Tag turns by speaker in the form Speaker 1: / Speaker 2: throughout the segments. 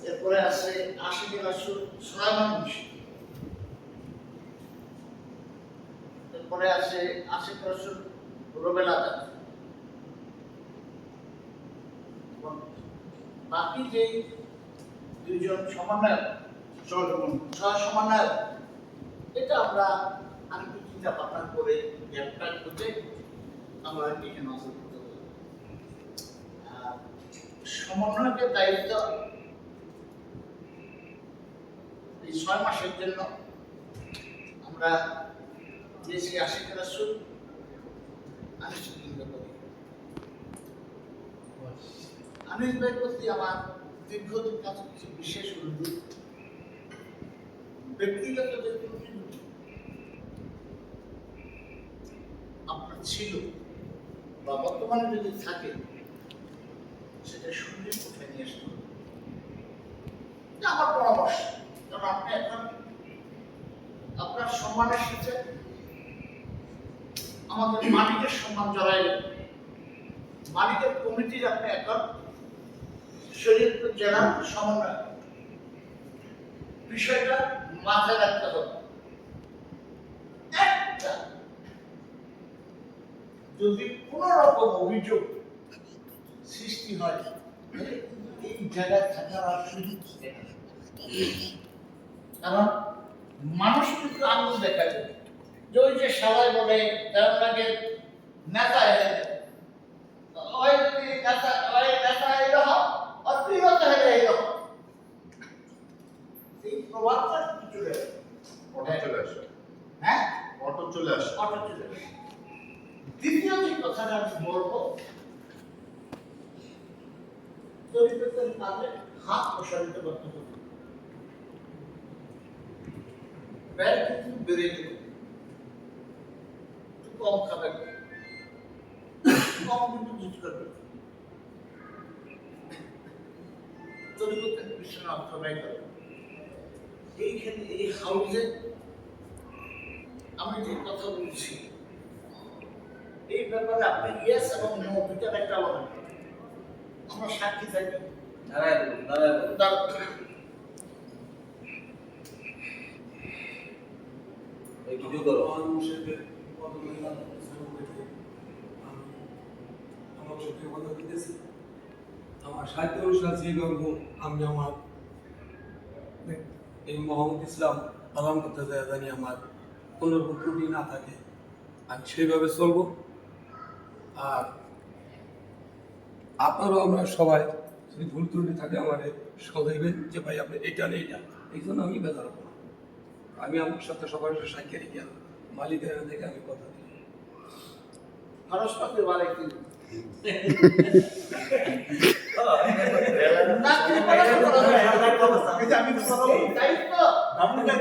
Speaker 1: এরপরে আছে আশিকের আসর সুলাইমান মুন্সি। এরপরে আছে আশিকের আসর রুবেল আজাদ। বাকি যে দুইজন সমন্বয়ক সমন্বয়ক, এটা আমরা আরেকটু চিন্তা ভাবনা করে গ্যাপটা খুঁজে আমরা এখানে নজর করতে পারি। সমন্বয়কের দায়িত্ব এই 6 মাসের জন্য আমরা দিয়েছি আশিকের আসর আনুষ্ঠানিক করি। আনিস ভাইয়ের প্রতি আমার দীর্ঘদিন কাছে কিছু বিশেষ অনুরোধ, ব্যক্তিগত যে ত্রুটি আপনার ছিল বা বর্তমানে যদি থাকে সেটা শুনে উঠে নিয়ে আসতে হবে। আমার পরামর্শ, কারণ আপনি এখন আপনার সম্মানের সাথে আমাদের মালিকের সম্মান জড়াইলেন। মালিকের কমিটির আপনি এখন শরীয়তপুর জেলার সমন্বয়, বিষয়টা মাথায় রাখতে হবে। একটা যদি কোন রকম অভিযোগ সৃষ্টি হয় এই জায়গায় থাকার আর সুযোগ, কারণ মানুষ কিন্তু আঙুল দেখা যায় যে ওই যে সবাই বলে দেওয়ানবাগের নেতা নেতা এরকম অপ্রিয়ত হলে এরকম এই প্রভাবটা চলে আসে। হ্যাঁ, অটো চলে আসে। দ্বিতীয় যে কথাটা আমি বলবো, তরিকতের কাজে হাত প্রসারিত করতে হবে। ব্যয় কিন্তু বেড়ে গেল, কম খাবে, কম কিন্তু জিত করবে। তরিকতের পিছনে অর্থ ব্যয় করবে। এইখানে এই হাউসে আমি যে কথা বলছি এই ব্যাপারে আপনি ইয়েস এবং নো দুটার একটা বলেন, আমরা সাক্ষী থাকি।
Speaker 2: আমার সাহিত্য অনুষ্ঠান যে গর্ব আমি আমার এই মোহাম্মদ ইসলাম পালন করতে যায় জানি আমার কোনো রকম ত্রুটি না থাকে, আমি সেইভাবে চলবো। আর আপনারাও আমরা সবাই যদি ভুল ত্রুটি থাকে আমাদের সজাইবেন যে ভাই আপনি এটা নেই এটা, এই জন্য আমি বেজার হবো না। আমি আমার সাথে সবার সাক্ষী রেখে মালিকের থেকে আমি কথা দিই।
Speaker 1: খরচপাতি বাড়ে কি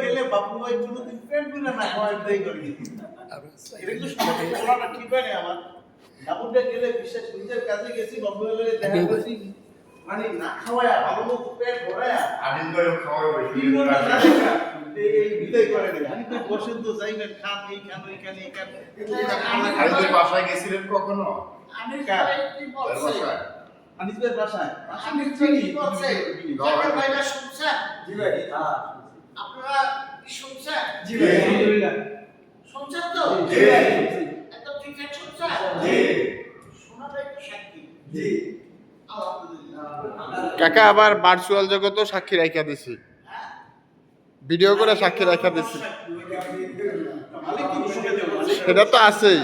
Speaker 1: গেলে বাপু ভাই কোনোদিন ফ্রেন্ড করে না খাওয়াই করি, এটা তো শোনাটা ঠিক হয় না। আমার বাপুটা গেলে বিশেষ নিজের কাছে গেছি, বাপু ভাইয়ের দেখা করছি, মানে না খাওয়ায় ভালো মতো পেট ভরায় আদিন করে খাওয়াই এই বিদায় করে নেই। আমি তো বসেন তো যাইবেন, খান এইখান ওইখানে এইখানে।
Speaker 3: আরে বাসায় গেছিলেন কখনো?
Speaker 1: আমি কি বলছি
Speaker 3: আনিস ভাইয়ের বাসায়
Speaker 1: আমি চিনি বলছে জাকের ভাইরা শুনছেন?
Speaker 3: জি ভাই, হ্যাঁ
Speaker 1: আপনারা কি শুনছেন?
Speaker 3: জি ভাই, আলহামদুলিল্লাহ
Speaker 1: শুনছেন তো?
Speaker 3: জি ভাই,
Speaker 1: একদম ঠিকঠাক শুনছেন?
Speaker 3: জি
Speaker 1: শোনাটা একটু সাক্ষী।
Speaker 3: জি
Speaker 1: আলহামদুলিল্লাহ।
Speaker 4: কাকা আবার ভার্চুয়াল জগতেও সাক্ষী রাখা দিছি, ভিডিও করে সাক্ষী রাখা দিছি,
Speaker 1: মালিক কি শুনে দেব,
Speaker 4: সেটা তো আছেই।